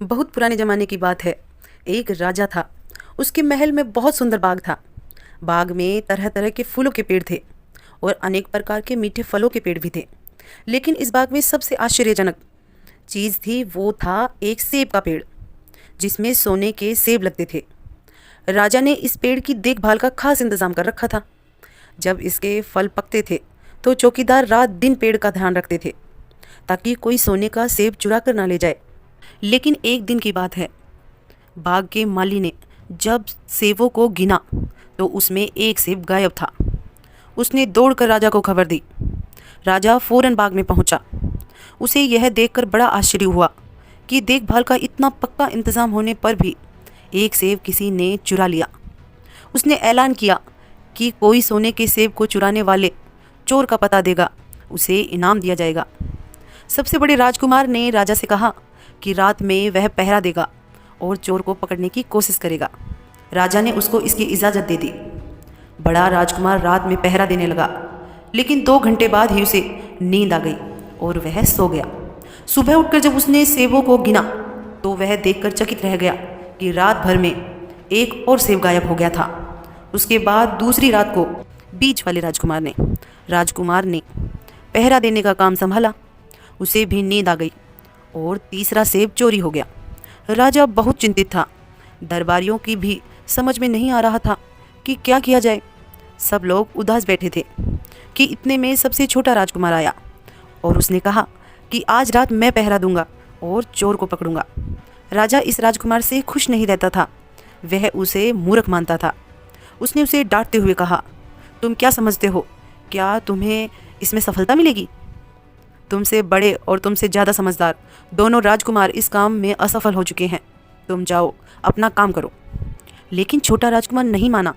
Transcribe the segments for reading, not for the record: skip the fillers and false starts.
बहुत पुराने ज़माने की बात है। एक राजा था। उसके महल में बहुत सुंदर बाग था। बाग में तरह तरह के फूलों के पेड़ थे और अनेक प्रकार के मीठे फलों के पेड़ भी थे। लेकिन इस बाग में सबसे आश्चर्यजनक चीज़ थी, वो था एक सेब का पेड़ जिसमें सोने के सेब लगते थे। राजा ने इस पेड़ की देखभाल का खास इंतजाम कर रखा था। जब इसके फल पकते थे तो चौकीदार रात दिन पेड़ का ध्यान रखते थे ताकि कोई सोने का सेब चुरा कर ना ले जाए। लेकिन एक दिन की बात है, बाग के माली ने जब सेबों को गिना तो उसमें एक सेब गायब था। उसने दौड़कर राजा को खबर दी। राजा फौरन बाग में पहुंचा। उसे यह देखकर बड़ा आश्चर्य हुआ कि देखभाल का इतना पक्का इंतजाम होने पर भी एक सेब किसी ने चुरा लिया। उसने ऐलान किया कि कोई सोने के सेब को चुराने वाले चोर का पता देगा, उसे इनाम दिया जाएगा। सबसे बड़े राजकुमार ने राजा से कहा कि रात में वह पहरा देगा और चोर को पकड़ने की कोशिश करेगा। राजा ने उसको इसकी इजाज़त दे दी। बड़ा राजकुमार रात में पहरा देने लगा, लेकिन 2 घंटे बाद ही उसे नींद आ गई और वह सो गया। सुबह उठकर जब उसने सेबों को गिना तो वह देखकर चकित रह गया कि रात भर में एक और सेब गायब हो गया था। उसके बाद दूसरी रात को बीच वाले राजकुमार ने पहरा देने का काम संभाला। उसे भी नींद आ गई और तीसरा सेब चोरी हो गया। राजा बहुत चिंतित था। दरबारियों की भी समझ में नहीं आ रहा था कि क्या किया जाए। सब लोग उदास बैठे थे कि इतने में सबसे छोटा राजकुमार आया और उसने कहा कि आज रात मैं पहरा दूंगा और चोर को पकड़ूंगा। राजा इस राजकुमार से खुश नहीं रहता था। वह उसे मूर्ख मानता था। उसने उसे डांटते हुए कहा, तुम क्या समझते हो, क्या तुम्हें इसमें सफलता मिलेगी? तुमसे बड़े और तुमसे ज़्यादा समझदार दोनों राजकुमार इस काम में असफल हो चुके हैं। तुम जाओ, अपना काम करो। लेकिन छोटा राजकुमार नहीं माना।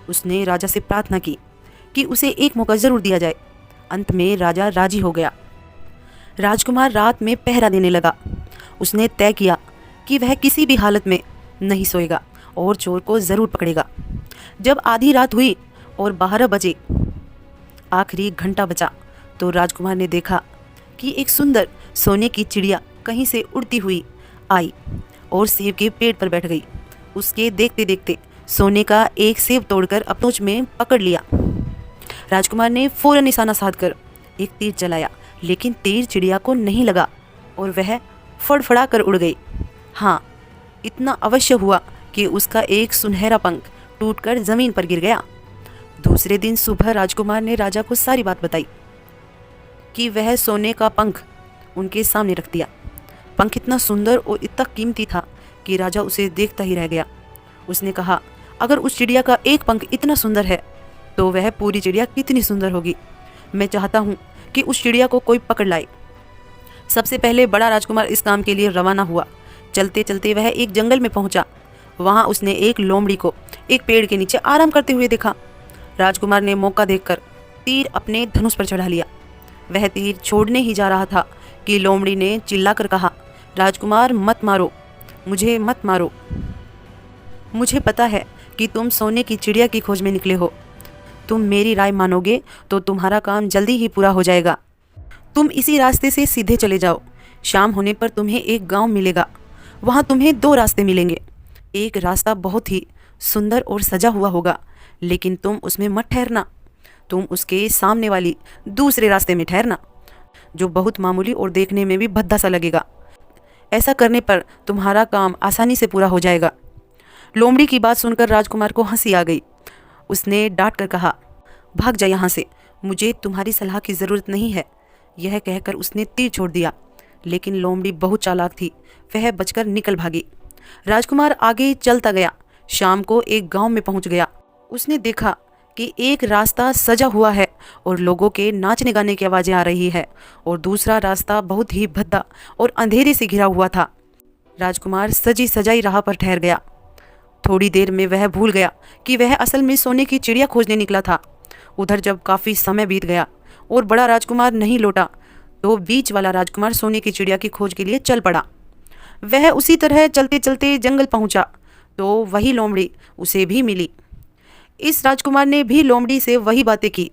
उसने राजा से प्रार्थना की कि उसे एक मौका ज़रूर दिया जाए। अंत में राजा राजी हो गया। राजकुमार रात में पहरा देने लगा। उसने तय किया कि वह किसी भी हालत में नहीं सोएगा और चोर को ज़रूर पकड़ेगा। जब आधी रात हुई और 12 बजे आखिरी घंटा बचा तो राजकुमार ने देखा कि एक सुंदर सोने की चिड़िया कहीं से उड़ती हुई आई और सेब के पेड़ पर बैठ गई। उसके देखते देखते सोने का एक सेब तोड़कर अपने चोंच में पकड़ लिया। राजकुमार ने फौरन निशाना साधकर एक तीर चलाया, लेकिन तीर चिड़िया को नहीं लगा और वह फड़फड़ा कर उड़ गई। हाँ, इतना अवश्य हुआ कि उसका एक सुनहरा पंख टूटकर जमीन पर गिर गया। दूसरे दिन सुबह राजकुमार ने राजा को सारी बात बताई कि वह सोने का पंख उनके सामने रख दिया। पंख इतना सुंदर और इतना कीमती था कि राजा उसे देखता ही रह गया। उसने कहा, अगर उस चिड़िया का एक पंख इतना सुंदर है तो वह पूरी चिड़िया कितनी सुंदर होगी। मैं चाहता हूँ कि उस चिड़िया को कोई पकड़ लाए। सबसे पहले बड़ा राजकुमार इस काम के लिए रवाना हुआ। चलते चलते वह एक जंगल में पहुंचा। वहां उसने एक लोमड़ी को एक पेड़ के नीचे आराम करते हुए देखा। राजकुमार ने मौका देखकर तीर अपने धनुष पर चढ़ा लिया। वह तीर छोड़ने ही जा रहा था कि लोमड़ी ने चिल्लाकर कहा, राजकुमार मत मारो, मुझे मत मारो। मुझे पता है कि तुम सोने की चिड़िया की खोज में निकले हो। तुम मेरी राय मानोगे तो तुम्हारा काम जल्दी ही पूरा हो जाएगा। तुम इसी रास्ते से सीधे चले जाओ। शाम होने पर तुम्हें एक गांव मिलेगा। वहां तुम्हें 2 रास्ते मिलेंगे। एक रास्ता बहुत ही सुंदर और सजा हुआ होगा, लेकिन तुम उसमें मत ठहरना। तुम उसके सामने वाली दूसरे रास्ते में ठहरना, जो बहुत मामूली और देखने में भी भद्दा सा लगेगा। ऐसा करने पर तुम्हारा काम आसानी से पूरा हो जाएगा। लोमड़ी की बात सुनकर राजकुमार को हंसी आ गई। उसने डांट कर कहा, भाग जा यहाँ से, मुझे तुम्हारी सलाह की ज़रूरत नहीं है। यह कहकर उसने तीर छोड़ दिया, लेकिन लोमड़ी बहुत चालाक थी। वह बचकर निकल भागी। राजकुमार आगे चलता गया। शाम को एक गांव में पहुंच गया। उसने देखा कि एक रास्ता सजा हुआ है और लोगों के नाचने गाने की आवाज़ें आ रही है, और दूसरा रास्ता बहुत ही भद्दा और अंधेरे से घिरा हुआ था। राजकुमार सजी सजाई राह पर ठहर गया। थोड़ी देर में वह भूल गया कि वह असल में सोने की चिड़िया खोजने निकला था। उधर जब काफ़ी समय बीत गया और बड़ा राजकुमार नहीं लौटा तो बीच वाला राजकुमार सोने की चिड़िया की खोज के लिए चल पड़ा। वह उसी तरह चलते चलते जंगल पहुंचा तो वही लोमड़ी उसे भी मिली। इस राजकुमार ने भी लोमड़ी से वही बातें की।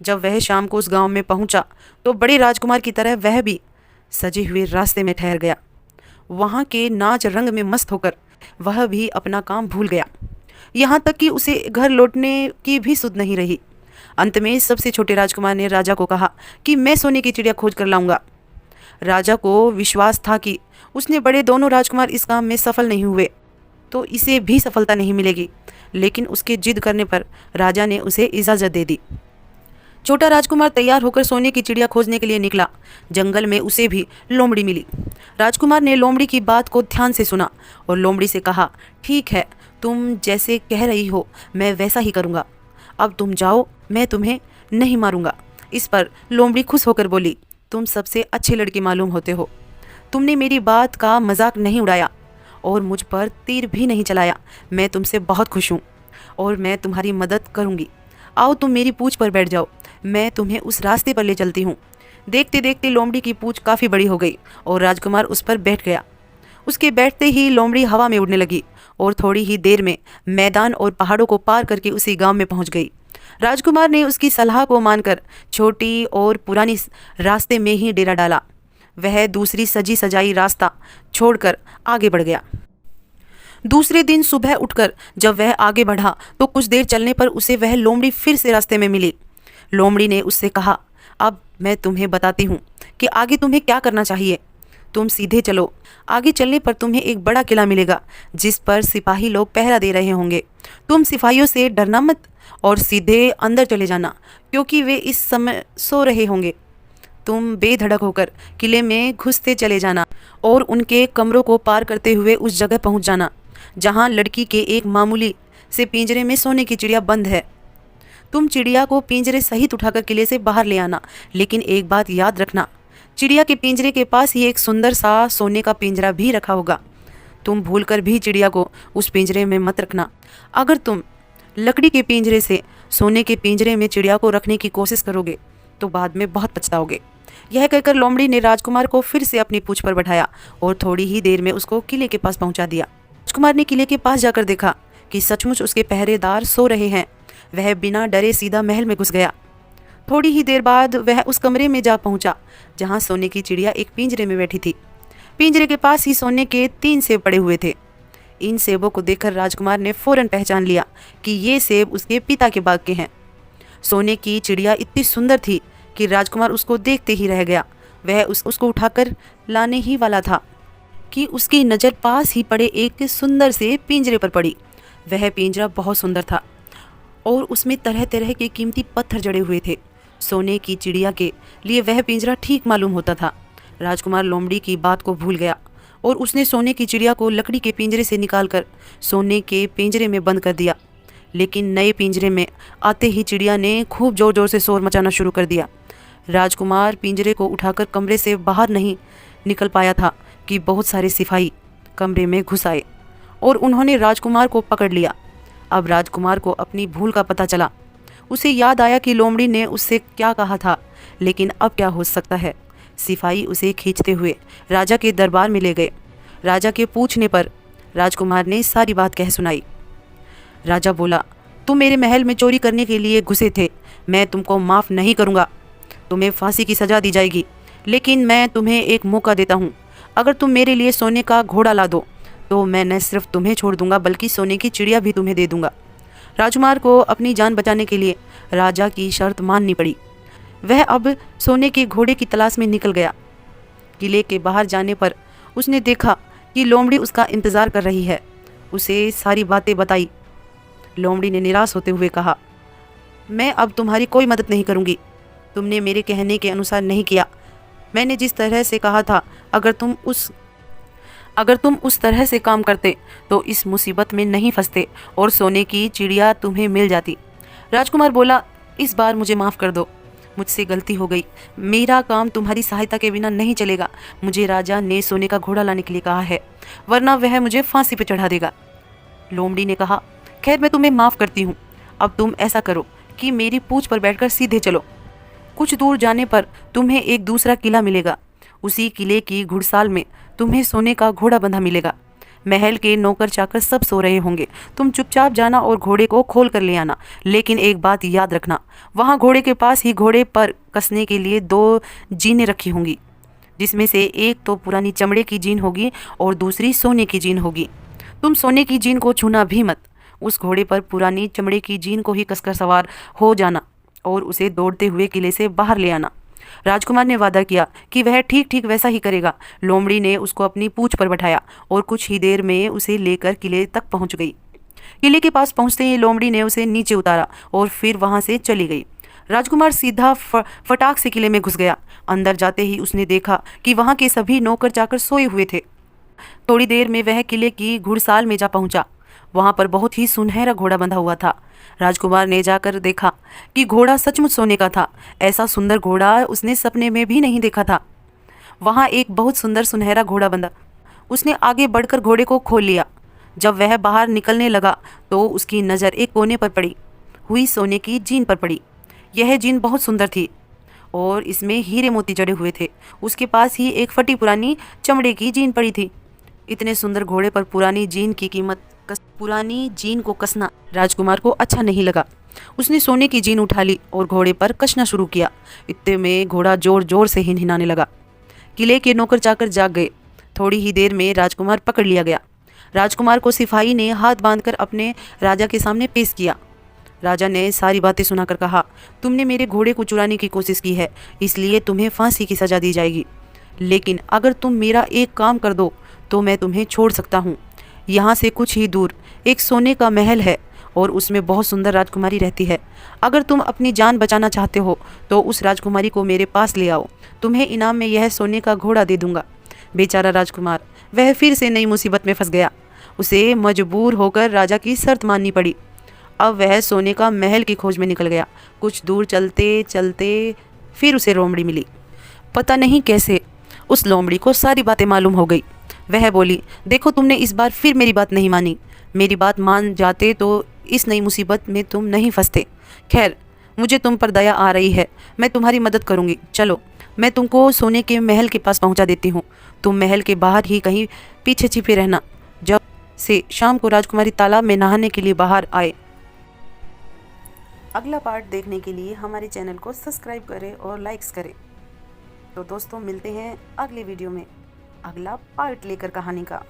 जब वह शाम को उस गांव में पहुंचा तो बड़े राजकुमार की तरह वह भी सजे हुए रास्ते में ठहर गया। वहाँ के नाच रंग में मस्त होकर वह भी अपना काम भूल गया। यहाँ तक कि उसे घर लौटने की भी सुध नहीं रही। अंत में सबसे छोटे राजकुमार ने राजा को कहा कि मैं सोने की चिड़िया खोज कर लाऊंगा। राजा को विश्वास था कि उसने बड़े दोनों राजकुमार इस काम में सफल नहीं हुए तो इसे भी सफलता नहीं मिलेगी, लेकिन उसके जिद करने पर राजा ने उसे इजाज़त दे दी। छोटा राजकुमार तैयार होकर सोने की चिड़िया खोजने के लिए निकला। जंगल में उसे भी लोमड़ी मिली। राजकुमार ने लोमड़ी की बात को ध्यान से सुना और लोमड़ी से कहा, ठीक है, तुम जैसे कह रही हो मैं वैसा ही करूँगा। अब तुम जाओ, मैं तुम्हें नहीं मारूंगा। इस पर लोमड़ी खुश होकर बोली, तुम सबसे अच्छे लड़के मालूम होते हो। तुमने मेरी बात का मजाक नहीं उड़ाया और मुझ पर तीर भी नहीं चलाया। मैं तुमसे बहुत खुश हूँ और मैं तुम्हारी मदद करूँगी। आओ तुम मेरी पूँछ पर बैठ जाओ, मैं तुम्हें उस रास्ते पर ले चलती हूँ। देखते देखते लोमड़ी की पूँछ काफ़ी बड़ी हो गई और राजकुमार उस पर बैठ गया। उसके बैठते ही लोमड़ी हवा में उड़ने लगी और थोड़ी ही देर में मैदान और पहाड़ों को पार करके उसी गांव में पहुंच गई। राजकुमार ने उसकी सलाह को मानकर छोटी और पुरानी रास्ते में ही डेरा डाला। वह दूसरी सजी सजाई रास्ता छोड़कर आगे बढ़ गया। दूसरे दिन सुबह उठकर जब वह आगे बढ़ा तो कुछ देर चलने पर उसे वह लोमड़ी फिर से रास्ते में मिली। लोमड़ी ने उससे कहा, अब मैं तुम्हें बताती हूँ कि आगे तुम्हें क्या करना चाहिए। तुम सीधे चलो। आगे चलने पर तुम्हें एक बड़ा किला मिलेगा जिस पर सिपाही लोग पहरा दे रहे होंगे। तुम सिपाहियों से डरना मत और सीधे अंदर चले जाना, क्योंकि वे इस समय सो रहे होंगे। तुम बेधड़क होकर किले में घुसते चले जाना और उनके कमरों को पार करते हुए उस जगह पहुंच जाना जहां लड़की के एक मामूली से पिंजरे में सोने की चिड़िया बंद है। तुम चिड़िया को पिंजरे सहित उठाकर किले से बाहर ले आना, लेकिन एक बात याद रखना, चिड़िया के पिंजरे के पास ही एक सुंदर सा सोने का पिंजरा भी रखा होगा। तुम भूलकर भी चिड़िया को उस पिंजरे में मत रखना। अगर तुम लकड़ी के पिंजरे से सोने के पिंजरे में चिड़िया को रखने की कोशिश करोगे तो बाद में बहुत पछताओगे। यह कहकर लोमड़ी ने राजकुमार को फिर से अपनी पूंछ पर बैठाया और थोड़ी ही देर में उसको किले के पास पहुंचा दिया। राजकुमार ने किले के पास जाकर देखा कि सचमुच उसके पहरेदार सो रहे हैं। वह बिना डरे सीधा महल में घुस गया। थोड़ी ही देर बाद वह उस कमरे में जा पहुंचा जहां सोने की चिड़िया एक पिंजरे में बैठी थी। पिंजरे के पास ही सोने के 3 सेब पड़े हुए थे। इन सेबों को देखकर राजकुमार ने फौरन पहचान लिया कि ये सेब उसके पिता के बाग के हैं। सोने की चिड़िया इतनी सुंदर थी कि राजकुमार उसको देखते ही रह गया। वह उसको उठाकर लाने ही वाला था कि उसकी नज़र पास ही पड़े एक सुंदर से पिंजरे पर पड़ी। वह पिंजरा बहुत सुंदर था और उसमें तरह तरह के कीमती पत्थर जड़े हुए थे। सोने की चिड़िया के लिए वह पिंजरा ठीक मालूम होता था। राजकुमार लोमड़ी की बात को भूल गया और उसने सोने की चिड़िया को लकड़ी के पिंजरे से निकालकर सोने के पिंजरे में बंद कर दिया। लेकिन नए पिंजरे में आते ही चिड़िया ने खूब ज़ोर ज़ोर से शोर मचाना शुरू कर दिया। राजकुमार पिंजरे को उठाकर कमरे से बाहर नहीं निकल पाया था कि बहुत सारे सिपाही कमरे में घुस आए और उन्होंने राजकुमार को पकड़ लिया। अब राजकुमार को अपनी भूल का पता चला। उसे याद आया कि लोमड़ी ने उससे क्या कहा था, लेकिन अब क्या हो सकता है। सिपाही उसे खींचते हुए राजा के दरबार में ले गए। राजा के पूछने पर राजकुमार ने सारी बात कह सुनाई। राजा बोला, तुम मेरे महल में चोरी करने के लिए घुसे थे, मैं तुमको माफ़ नहीं करूँगा। तुम्हें फांसी की सज़ा दी जाएगी, लेकिन मैं तुम्हें एक मौका देता हूँ। अगर तुम मेरे लिए सोने का घोड़ा ला दो तो मैं न सिर्फ तुम्हें छोड़ दूंगा बल्कि सोने की चिड़िया भी तुम्हें दे दूंगा। राजकुमार को अपनी जान बचाने के लिए राजा की शर्त माननी पड़ी। वह अब सोने के घोड़े की तलाश में निकल गया। किले के बाहर जाने पर उसने देखा कि लोमड़ी उसका इंतज़ार कर रही है। उसे सारी बातें बताई। लोमड़ी ने निराश होते हुए कहा, मैं अब तुम्हारी कोई मदद नहीं करूँगी। तुमने मेरे कहने के अनुसार नहीं किया। मैंने जिस तरह से कहा था, अगर तुम उस तरह से काम करते तो इस मुसीबत में नहीं फंसते और सोने की चिड़िया तुम्हें मिल जाती। राजकुमार बोला, इस बार मुझे माफ़ कर दो, मुझसे गलती हो गई। मेरा काम तुम्हारी सहायता के बिना नहीं चलेगा। मुझे राजा ने सोने का घोड़ा लाने के लिए कहा है, वरना वह मुझे फांसी पर चढ़ा देगा। लोमड़ी ने कहा, खैर मैं तुम्हें माफ़ करती हूँ। अब तुम ऐसा करो कि मेरी पूँछ पर बैठकर सीधे चलो। कुछ दूर जाने पर तुम्हें एक दूसरा किला मिलेगा। उसी किले की घुड़साल में तुम्हें सोने का घोड़ा बंधा मिलेगा। महल के नौकर चाकर सब सो रहे होंगे। तुम चुपचाप जाना और घोड़े को खोल कर ले आना। लेकिन एक बात याद रखना, वहाँ घोड़े के पास ही घोड़े पर कसने के लिए 2 जीनें रखी होंगी। जिसमें से एक तो पुरानी चमड़े की जीन होगी और दूसरी सोने की जीन होगी। तुम सोने की जीन को छूना भी मत। उस घोड़े पर पुरानी चमड़े की जीन को ही कसकर सवार हो जाना और उसे दौड़ते हुए किले से बाहर ले आना। राजकुमार ने वादा किया कि वह ठीक ठीक वैसा ही करेगा। लोमड़ी ने उसको अपनी पूंछ पर बैठाया और कुछ ही देर में उसे लेकर किले तक पहुंच गई। किले के पास पहुंचते ही लोमड़ी ने उसे नीचे उतारा और फिर वहां से चली गई। राजकुमार सीधा फटाक से किले में घुस गया। अंदर जाते ही उसने देखा कि वहां के सभी नौकर चाकर सोए हुए थे। थोड़ी देर में वह किले की घुड़साल में जा पहुंचा। वहां पर बहुत ही सुनहरा घोड़ा बंधा हुआ था। राजकुमार ने जाकर देखा कि घोड़ा सचमुच सोने का था। ऐसा सुंदर घोड़ा उसने सपने में भी नहीं देखा था। वहां एक बहुत सुंदर सुनहरा घोड़ा बंधा। उसने आगे बढ़कर घोड़े को खोल लिया। जब वह बाहर निकलने लगा तो उसकी नज़र एक कोने पर पड़ी हुई सोने की जीन पर पड़ी। यह जीन बहुत सुंदर थी और इसमें हीरे मोती जड़े हुए थे। उसके पास ही एक फटी पुरानी चमड़े की जीन पड़ी थी। इतने सुंदर घोड़े पर पुरानी जीन की कीमत पुरानी जीन को कसना राजकुमार को अच्छा नहीं लगा। उसने सोने की जीन उठा ली और घोड़े पर कसना शुरू किया। इतने में घोड़ा जोर जोर से हिनहिनाने लगा। किले के नौकर चाकर जाग गए। थोड़ी ही देर में राजकुमार पकड़ लिया गया। राजकुमार को सिपाही ने हाथ बांधकर अपने राजा के सामने पेश किया। राजा ने सारी बातें सुनाकर कहा, तुमने मेरे घोड़े को चुराने की कोशिश की है, इसलिए तुम्हें फांसी की सजा दी जाएगी। लेकिन अगर तुम मेरा एक काम कर दो तो मैं तुम्हें छोड़ सकता हूँ। यहाँ से कुछ ही दूर एक सोने का महल है और उसमें बहुत सुंदर राजकुमारी रहती है। अगर तुम अपनी जान बचाना चाहते हो तो उस राजकुमारी को मेरे पास ले आओ। तुम्हें इनाम में यह सोने का घोड़ा दे दूंगा। बेचारा राजकुमार, वह फिर से नई मुसीबत में फंस गया। उसे मजबूर होकर राजा की शर्त माननी पड़ी। अब वह सोने का महल की खोज में निकल गया। कुछ दूर चलते चलते फिर उसे लोमड़ी मिली। पता नहीं कैसे उस लोमड़ी को सारी बातें मालूम हो गई। वह बोली, देखो तुमने इस बार फिर मेरी बात नहीं मानी। मेरी बात मान जाते तो इस नई मुसीबत में तुम नहीं फंसते। खैर, मुझे तुम पर दया आ रही है, मैं तुम्हारी मदद करूँगी। चलो, मैं तुमको सोने के महल के पास पहुँचा देती हूँ। तुम महल के बाहर ही कहीं पीछे छिपे रहना। जब से शाम को राजकुमारी तालाब में नहाने के लिए बाहर आए। अगला पार्ट देखने के लिए हमारे चैनल को सब्सक्राइब करें और लाइक्स करें। तो दोस्तों, मिलते हैं अगले वीडियो में अगला पार्ट लेकर कहानी का।